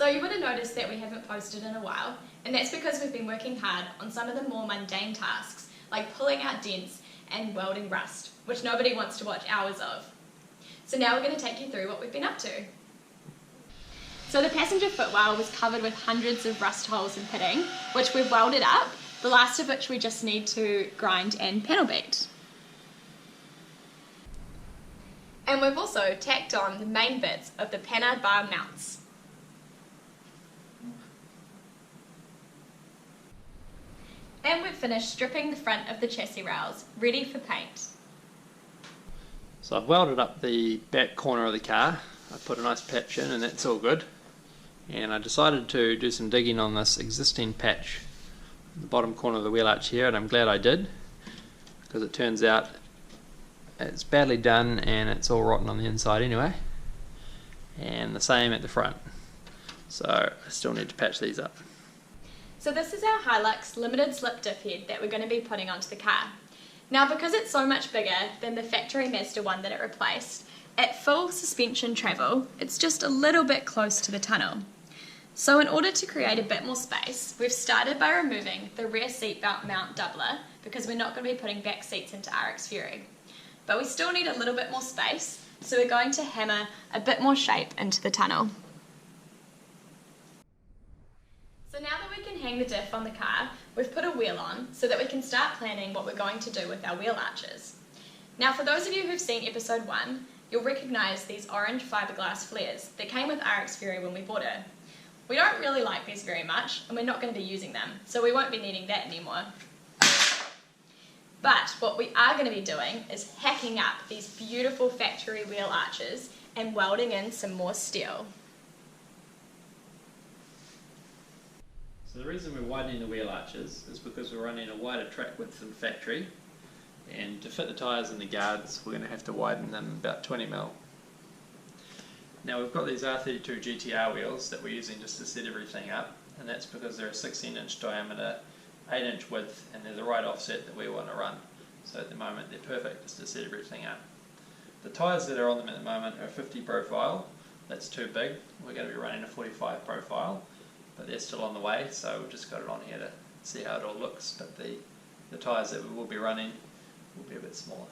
So you would have noticed that we haven't posted in a while, and that's because we've been working hard on some of the more mundane tasks, like pulling out dents and welding rust, which nobody wants to watch hours of. So now we're going to take you through what we've been up to. So the passenger footwell was covered with hundreds of rust holes and pitting, which we've welded up, the last of which we just need to grind and panel beat. And we've also tacked on the main bits of the panhard bar mounts. And we've finished stripping the front of the chassis rails, ready for paint. So I've welded up the back corner of the car. I put a nice patch in and that's all good. And I decided to do some digging on this existing patch at the bottom corner of the wheel arch here, and I'm glad I did, because it turns out it's badly done and it's all rotten on the inside anyway. And the same at the front. So I still need to patch these up. So this is our Hilux limited slip diff head that we're going to be putting onto the car. Now, because it's so much bigger than the factory Mazda one that it replaced, at full suspension travel, it's just a little bit close to the tunnel. So in order to create a bit more space, we've started by removing the rear seatbelt mount doubler, because we're not going to be putting back seats into RXFURY. But we still need a little bit more space, so we're going to hammer a bit more shape into the tunnel. So now that we can hang the diff on the car, we've put a wheel on so that we can start planning what we're going to do with our wheel arches. Now, for those of you who've seen episode 1, you'll recognise these orange fiberglass flares that came with RXFURY when we bought it. We don't really like these very much, and we're not going to be using them, so we won't be needing that anymore. But what we are going to be doing is hacking up these beautiful factory wheel arches and welding in some more steel. So the reason we're widening the wheel arches is because we're running a wider track width than factory, and to fit the tyres and the guards we're going to have to widen them about 20mm. Now we've got these R32 GTR wheels that we're using just to set everything up, and that's because they're a 16-inch diameter, 8-inch width, and they're the right offset that we want to run. So at the moment they're perfect just to set everything up. The tyres that are on them at the moment are a 50 profile. That's too big. We're going to be running a 45 profile, but they're still on the way, so we've just got it on here to see how it all looks. But the tyres that we will be running will be a bit smaller.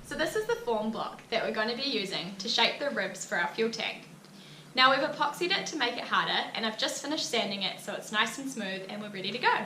So this is the form block that we're going to be using to shape the ribs for our fuel tank. Now we've epoxied it to make it harder, and I've just finished sanding it so it's nice and smooth and we're ready to go.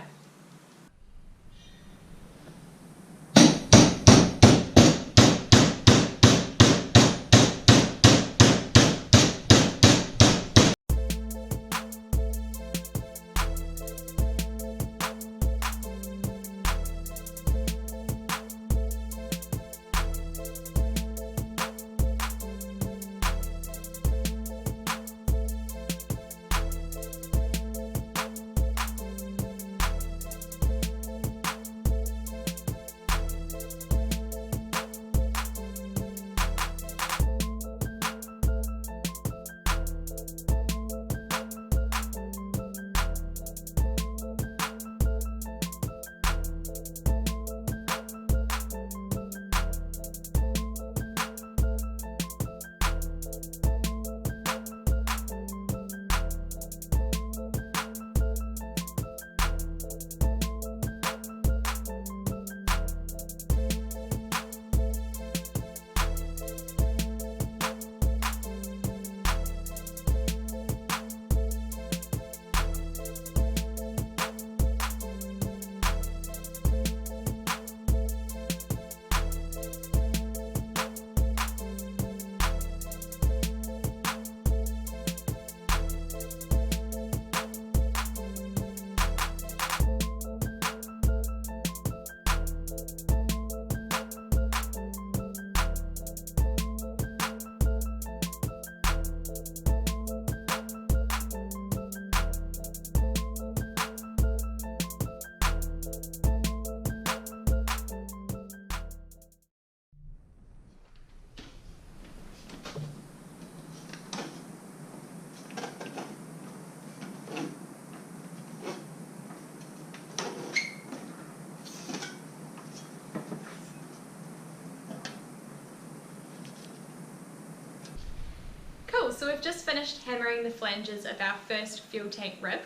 just finished hammering the flanges of our first fuel tank rib.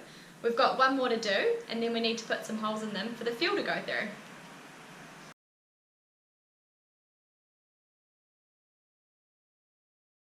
We've got one more to do, and then we need to put some holes in them for the fuel to go through.